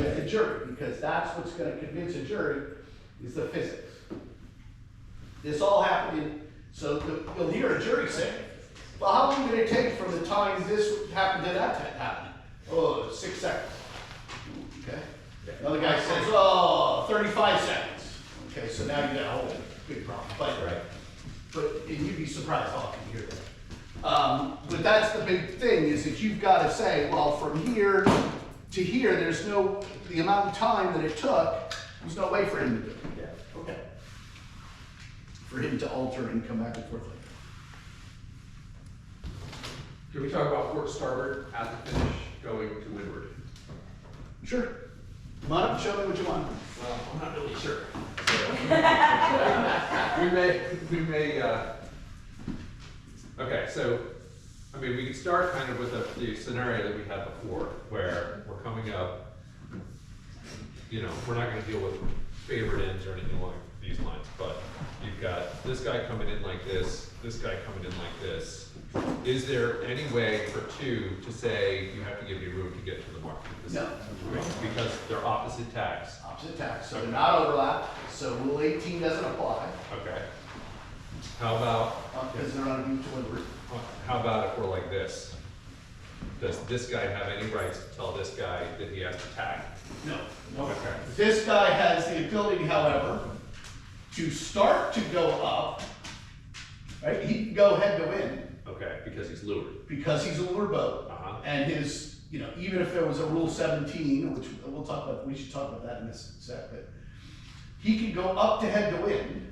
with the jury, because that's what's gonna convince a jury, is the physics. This all happened in, so you'll hear a jury say, well, how long did it take from the time this happened to that happened? Oh, 6 seconds. Okay. Another guy says, oh, 35 seconds. Okay, so now you got a whole big problem. But and you'd be surprised how often you hear that. But that's the big thing, is that you've got to say, well, from here to here, there's no, the amount of time that it took, there's no way for him to do it. Yeah. Okay. For him to alter and come back and forth like that. Can we talk about port starboard at the finish going to windward? Sure. Come on up and show me what you want. Well, I'm not really sure. we may, okay, so, I mean, we can start kind of with the scenario that we had before, where we're coming up, you know, we're not gonna deal with favored ends or anything along these lines, but you've got this guy coming in like this guy coming in like this. Is there any way for two to say you have to give me room to get to the mark? No. Because they're opposite tacks. Opposite tacks, so they're not overlapped, so rule 18 doesn't apply. Okay. How about? Because they're on a view to windward. How about if we're like this? Does this guy have any rights to tell this guy that he has to tack? No. Okay. This guy has the ability, however, to start to go up, right? He can go head to wind. Okay, because he's lured. Because he's a lure boat. And his, you know, even if there was a rule 17, which we'll talk about, we should talk about that in this sec, but he can go up to head to wind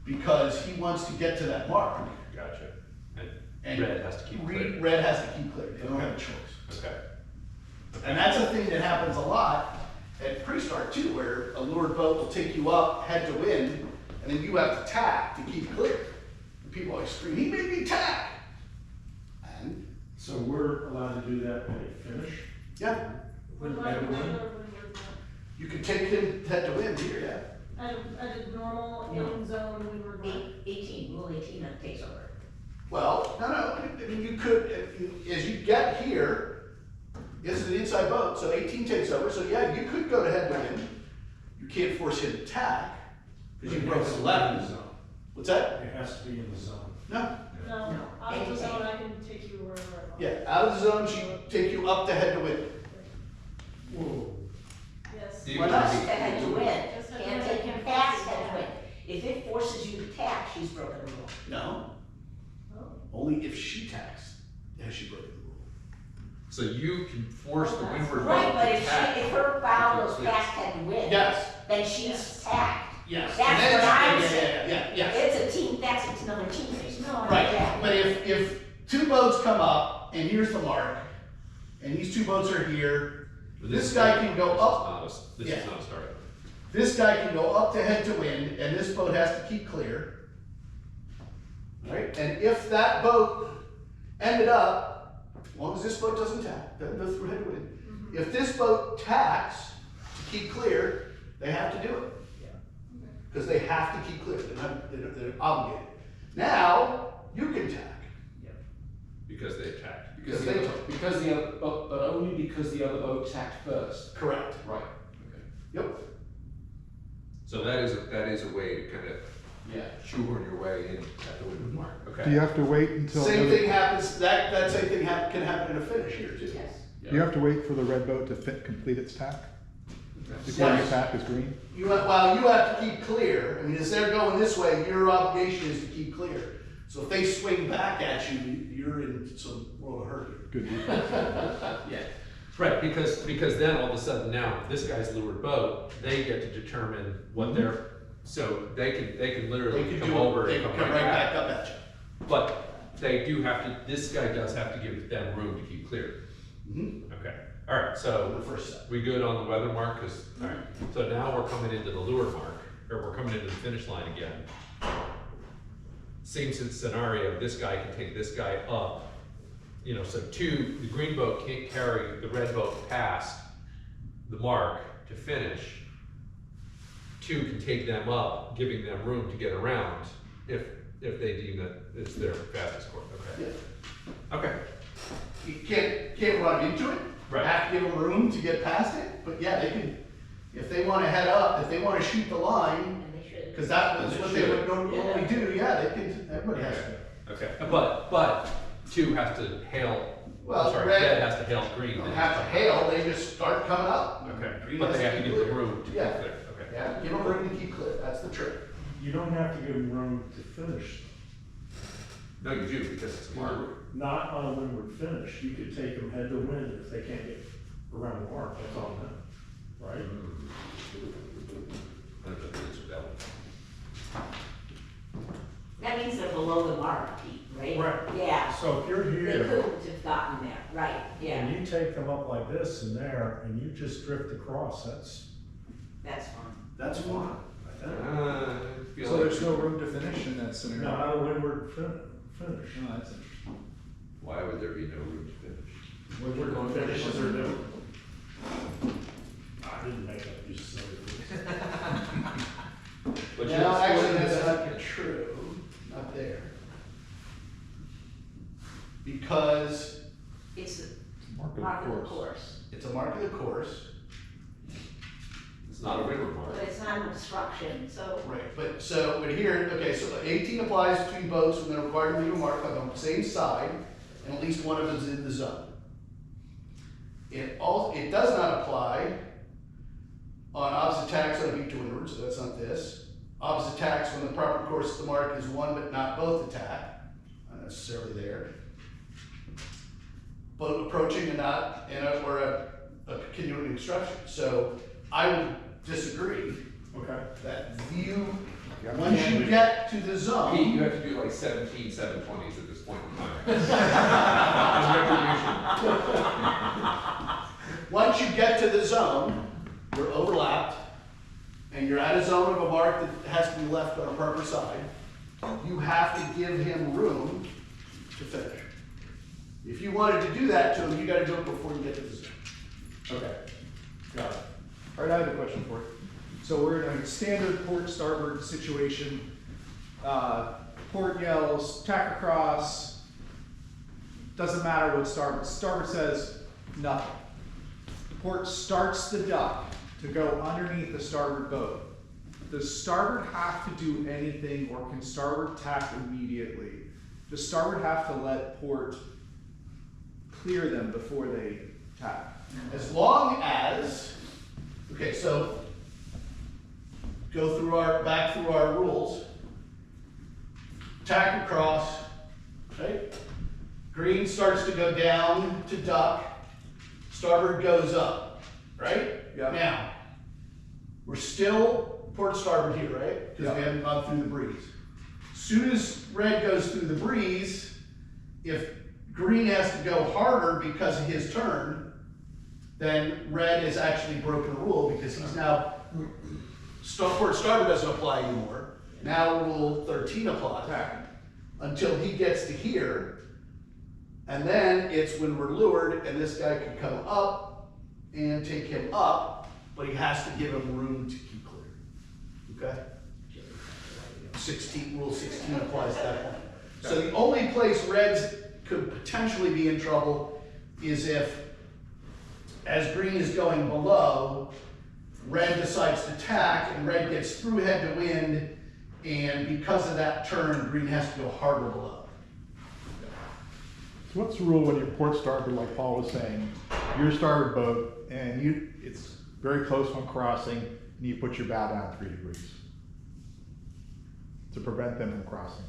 because he wants to get to that mark. Gotcha. And red has to keep clear. Red has to keep clear. They don't have a choice. Okay. And that's a thing that happens a lot at pre-start too, where a lured boat will take you up head to wind, and then you have to tack to keep clear. And people always scream, he made me tack! And So we're allowed to do that at a finish? yeah, you can take him head to wind here, yeah. At a normal in zone, we were going. 18, rule 18 that takes over. Well, no, I mean, you could, as you get here, this is an inside boat, so 18 takes over, so yeah, you could go to head to wind. You can't force him to tack, because you broke 11. What's that? It has to be in the zone. No. No, out of the zone, I can take you wherever I want. Yeah, out of the zone, she take you up to head to wind. Whoa. Yes. Why not? Just head to win. Just head to Can't win. take him past head to win. If it forces you to tack, she's broken the rule. No, Oh. only if she tacks has she broken the rule. So you can force the windward boat Right, but to if tack. if her bow goes past head to win, Yes, then she's tacked. yes. That's And then what I'm she- saying. Yeah, yes. It's a team, that's another team thing. No, I'm Right, tacked. but if two boats come up, and here's the mark, and these two boats are here, this guy can go up. This Yeah. is not a start. This guy can go up to head to wind, and this boat has to keep clear. Right, and if that boat ended up, as long as this boat doesn't tack, doesn't go through head to wind. If this boat tacks to keep clear, they have to do it. Because they have to keep clear, they're obligated. Now, you can tack. Because they attacked. Because they took. Because the other, but only because the other boat tacked first. Correct. Right. Okay. Yep. So that is a way to kind of Yeah. shoehorn your way in at the windward mark. Okay. Do you have to wait until? Same the- thing happens, that same thing can happen in a finish here too. Yes. Do you have to wait for the red boat to complete its tack? Before Yes. your tack is green? You have to keep clear. I mean, as they're going this way, your obligation is to keep clear. So if they swing back at you, you're in some world of hurt. Good. Yeah. Right, because then all of a sudden now, this guy's lured boat, they get to determine what they're, so they can literally They can come do over it, they and can come come right right back. back up at you. But they do have to, this guy does have to give them room to keep clear. Okay, all right, The so first set. we good on the weather mark? All right, so now we're coming into the lure mark, or we're coming into the finish line again. Same scenario, this guy can take this guy up. You know, so two, the green boat can't carry the red boat past the mark to finish. Two can take them up, giving them room to get around if they deem that it's their fastest course. Okay. Yeah. Okay. You can't run into it. Right. Have to give them room to get past it. but yeah, they can, if they wanna head up, if they wanna shoot the line, And they should. cause that was They what they would should. normally do, yeah, they can, everybody has to. Okay, but two has to hail, Well, I'm sorry, red- red has to hail green. They don't then. have to hail, they just start coming up. Okay, Green but has they have to keep give them clear. room to Yeah. get there, okay. Yeah, give them room to keep clear, that's the trick. You don't have to give them room to finish. No, you do, because it's marked. Not on a windward finish. You could take them head to wind if they can't get around the mark, that's all that, right? I don't know if it's that one. That means they're below the mark, Pete, right? Right. Yeah, So if you're they here, couldn't have gotten there, right, yeah, and you take them up like this and there, and you just drift across, that's that's fine. That's fine. I feel So like- there's no room to finish in that scenario? not a windward finish. Oh, that's interesting. Why would there be no room to finish? Windward finishes are different. I didn't make that, you just said it. But No, you're actually, splitting that's it up. not true, not there. Because It's Mark the of mark of the course. course, it's a mark of the course, It's not a windward mark. but it's not an obstruction, so, right, but here, okay, so 18 applies between boats when they're required to leave a mark on the same side, and at least one of them is in the zone. It does not apply on opposite tacks on a beat to windward, so that's not this. Opposite tacks when the proper course of the mark is one but not both attack, not necessarily there. Boat approaching and not, or a continuing obstruction, so I would disagree Okay. that once you get to the Pete, you zone, have to do like 17 720s at this point in time. once you get to the zone, you're overlapped, and you're at a zone of a mark that has to be left on a proper side, you have to give him room to finish. If you wanted to do that to him, you gotta do it before you get to the zone. Okay. Got it. All right, I have a question for you. So we're in a standard port starboard situation. Port yells, tack across, doesn't matter what starboard. Starboard says nothing. The port starts the duck to go underneath the starboard boat. Does starboard have to do anything, or can starboard tack immediately? Does starboard have to let port clear them before they tack? As long as, okay, so go back through our rules. Tack across, right? Green starts to go down to duck, starboard goes up, right? Yeah. Now, we're still port starboard here, right? Because we Yeah. haven't gone through the breeze. Soon as red goes through the breeze, if green has to go harder because of his turn, then red has actually broken a rule because he's now, port starboard doesn't apply anymore. Now rule 13 applies until he gets to here. And then it's when we're lured and this guy can come up and take him up, but he has to give him room to keep clear. Okay? 16, rule 16 applies at that point. So the only place reds could potentially be in trouble is if, as green is going below, red decides to tack and red gets through head to wind, and because of that turn, green has to go harder below. So what's the rule when you're port starboard, like Paul was saying? You're starboard boat, and it's very close when crossing, and you put your bow down 3 degrees to prevent them from crossing.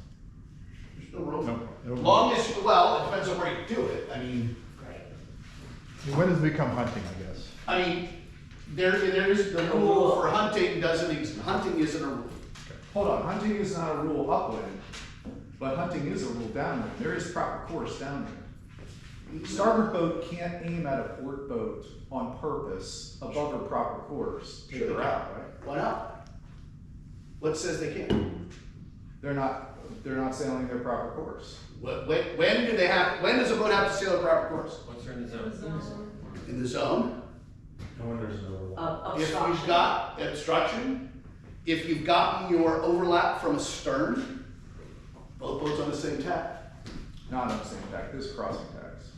There's no rule. No. Long as, well, it depends on where you do it. I mean, When does it become hunting, I guess? I mean, there is, the rule for hunting doesn't exist. Hunting isn't a rule. Hold on, hunting is not a rule upwind, but hunting is a rule downwind. There is proper course downwind. Starboard boat can't aim at a port boat on purpose above her proper course. Take Sure they her can. out, right? Why not? What says they can't? They're not sailing their proper course. When does a boat have to sail a proper course? Once they're in the Zone. In the zone? And when there's no overlap. of If obstruction. you've got obstruction, if you've gotten your overlap from astern, both boats on the same tack. Not on the same tack, this is crossing tacks.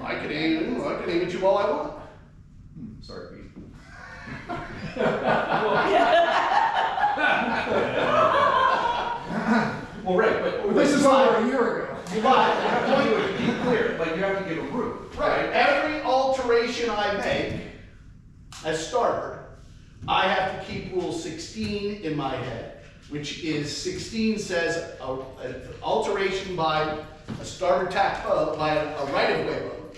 I can aim at you all I want. Sorry, Pete. Well, right, but. This is over a year ago. But, The point would be clear, like you have to give a route. right, every alteration I make as starboard, I have to keep rule 16 in my head, which is 16 says an alteration by a starboard tack boat, by a right-of-way boat.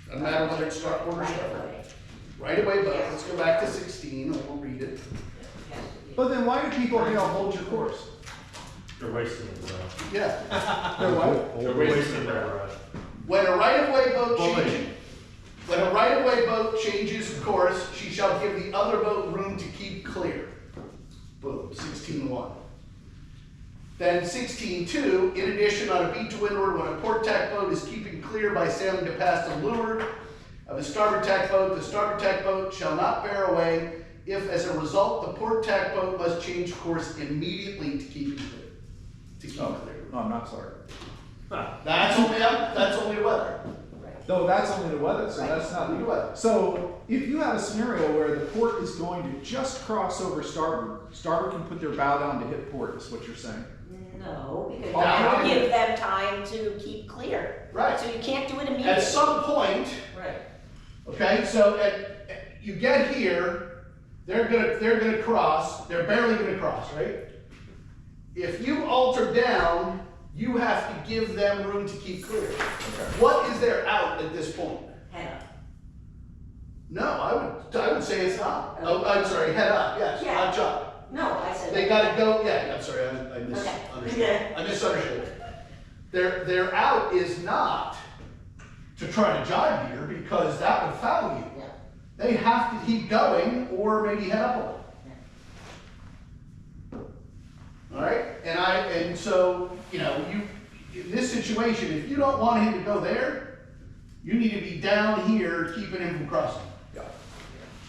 Doesn't matter whether it's starboard or starboard. Right-of-way boat, let's go back to 16, and we'll read it. But then why do people, hold your course? They're wasting it, bro. Yeah. They're what? They're wasting their ride. When a right-of-way boat Boland. changes, when a right-of-way boat changes course, she shall give the other boat room to keep clear. Boom, 16.1. Then 16.2, in addition, on a beat to windward, when a port tack boat is keeping clear by sailing to pass the leeward of a starboard tack boat, the starboard tack boat shall not bear away if, as a result, the port tack boat must change course immediately to keep clear. To keep clear. No, I'm not sorry. That's only weather. No, that's only the weather, so that's not Only weather. So if you have a scenario where the port is going to just cross over starboard, starboard can put their bow down to hit port, is what you're saying. No, because you Oh, have to no. give them time to keep clear. Right. So you can't do it At immediately. some point, Right. okay, so you get here, they're gonna cross, they're barely gonna cross, right? If you alter down, you have to give them room to keep clear. What is their out at this point? Head up. No, I would say it's not. Oh, I'm sorry, head up, yes, Yeah. not jump. No, I said. They gotta go, yeah, I'm sorry, I misunderstood. Okay. I misunderstood. Their out is not to try to jibe here, because that would foul you. Yeah. They have to keep going, or maybe head up a little. All right, and so, in this situation, if you don't want him to go there, you need to be down here keeping him from crossing. Yeah.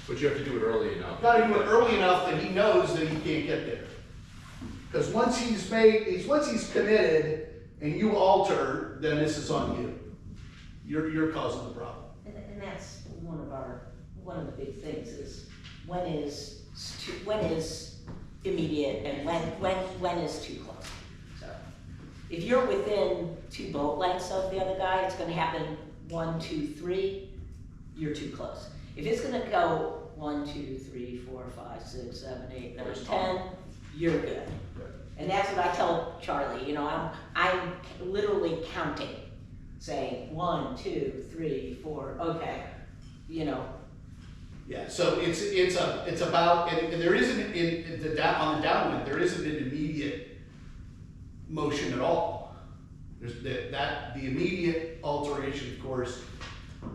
But you have to do it early enough. You gotta do it early enough that he knows that he can't get there. Because once he's committed and you alter, then this is on you. You're causing the problem. And that's one of the big things is when is immediate and when is too close. So if you're within 2 boat lengths of the other guy, it's gonna happen 1, 2, 3, you're too close. If it's gonna go 1, 2, 3, 4, 5, 6, 7, 8, 9, 10, you're good. And that's what I tell Charlie, I'm literally counting, saying 1, 2, 3, 4, okay, Yeah, so it's about, and there isn't on the downwind, there isn't an immediate motion at all. There's the immediate alteration, of course,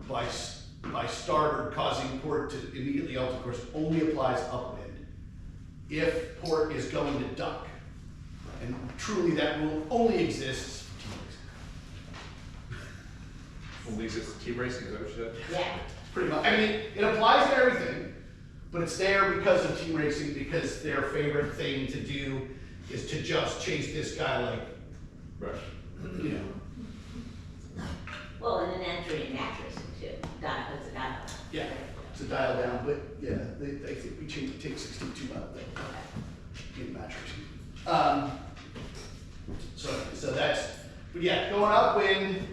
by starboard causing port to immediately alter course only applies upwind if port is going to duck. And truly that rule only exists. Only exists in team racing, is that what you said? Yeah. Pretty much. I mean, it applies to everything, but it's there because of team racing, because their favorite thing to do is to just chase this guy like, Right. Well, and an entry in match racing too, it's a dial. Yeah, it's a dial down, but yeah, I think we take 62 out though, in match racing. So that's, but yeah, going upwind,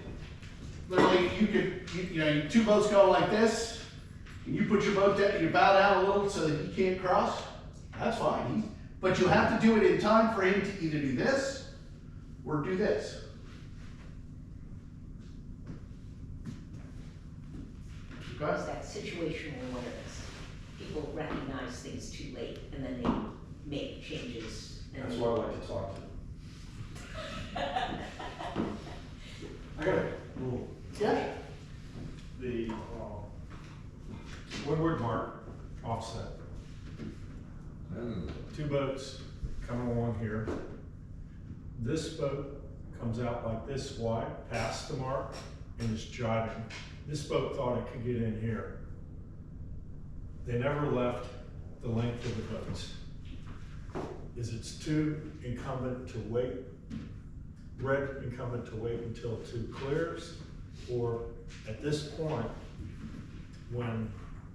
literally you could, 2 boats going like this, and you put your boat down, you bow down a little so that he can't cross, that's fine. But you have to do it in time for him to either do this or do this. Okay? It's that situational awareness. People recognize things too late and then they make changes. And That's they- why I like to talk to them. I got a rule. Yeah. The, windward mark, offset. 2 boats coming along here. This boat comes out like this wide, past the mark, and is jiving. This boat thought it could get in here. They never left the length of the boats. Is it's too incumbent to wait, red incumbent to wait until 2 clears, or at this point, when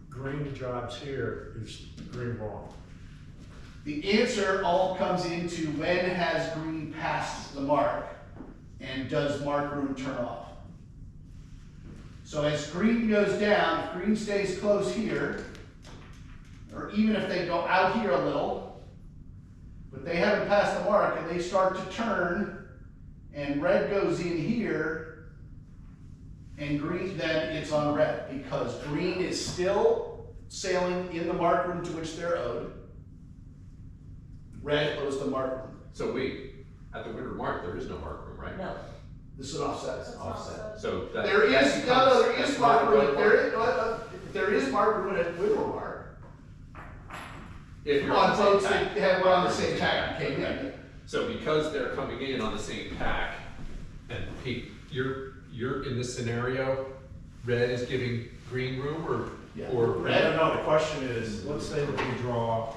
green jobs here is green wrong? The answer all comes into when has green passed the mark and does mark room turn off. So as green goes down, if green stays close here, or even if they go out here a little, but they haven't passed the mark and they start to turn and red goes in here and green, then it's on red because green is still sailing in the mark room to which they're owed. Red owes the mark room. So wait, at the winter mark, there is no mark room, right? No, This is an offset. That's offset. So that. There is, that no, there becomes- is mark room, there is mark room at Winter Mark. If you're On on the boats same that tack. have, were on the same tack and came in. So because they're coming in on the same tack, and Pete, you're in this scenario, red is giving green room Yeah. or? Red. No, the question is, let's say that we draw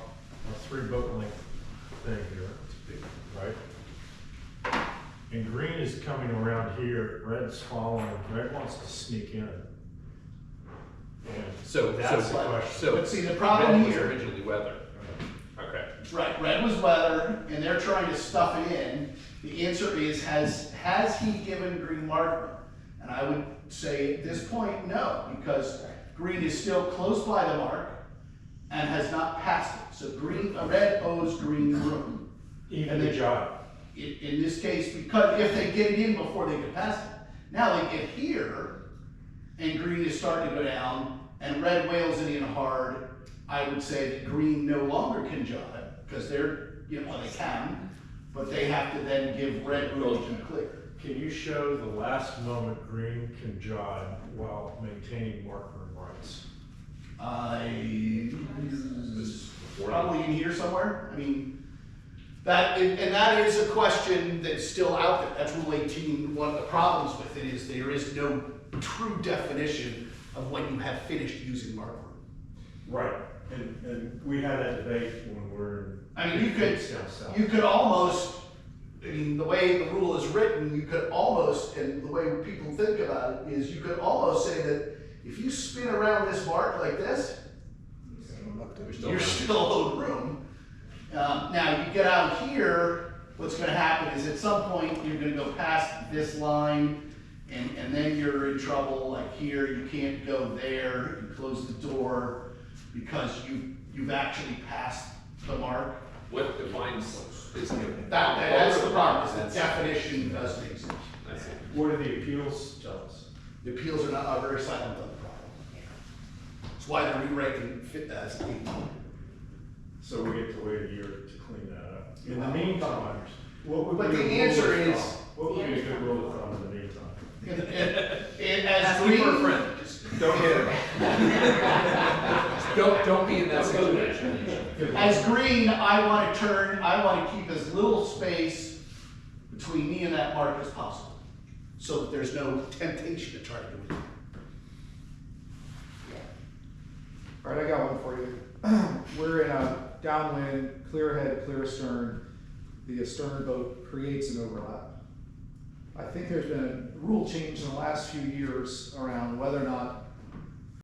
a 3 boat length thing here, it's big, right? And green is coming around here, red's following, red wants to sneak in. And So that's the question. So. But see, the problem red was here- originally weather. Okay. Right, red was weather, and they're trying to stuff it in. The answer is, has he given green mark room? And I would say at this point, no, because green is still close by the mark and has not passed it. So red owes green room. even the job. In this case, because if they get it in before they get past it. Now they get here, and green is starting to go down, and red whales it in hard. I would say that green no longer can jive, because they're, they can, but they have to then give red room to clear. Can you show the last moment green can jive while maintaining mark room rights? Probably in here somewhere, I mean, and that is a question that's still out there. That's Rule 18, one of the problems with it is there is no true definition of when you have finished using mark room. Right, and we had that debate when we're in. I mean, down south. you could almost, the way the rule is written, you could almost, and the way people think about it is you could almost say that if you spin around this mark like this, you're still owed room. Now you get out here, what's gonna happen is at some point, you're gonna go past this line, and then you're in trouble, like here, you can't go there, you close the door, because you've actually passed the mark. What defines this? That's the problem, is the definition doesn't exist. I see. What do the appeals tell us? The appeals are very silent on the problem. That's why they're rewriting fit as 18. So we get to wait a year to clean that up. In the meantime, what would But be the a rule answer of is- thumb? What would be a good rule of thumb in the meantime? And as Ask me for a green, friend. Just don't hit it. Don't be in that situation. as green, I want to keep as little space between me and that mark as possible, so that there's no temptation to try to do it. All right, I got one for you. We're in a downwind, clear head, clear stern. The stern boat creates an overlap. I think there's been a rule change in the last few years around whether or not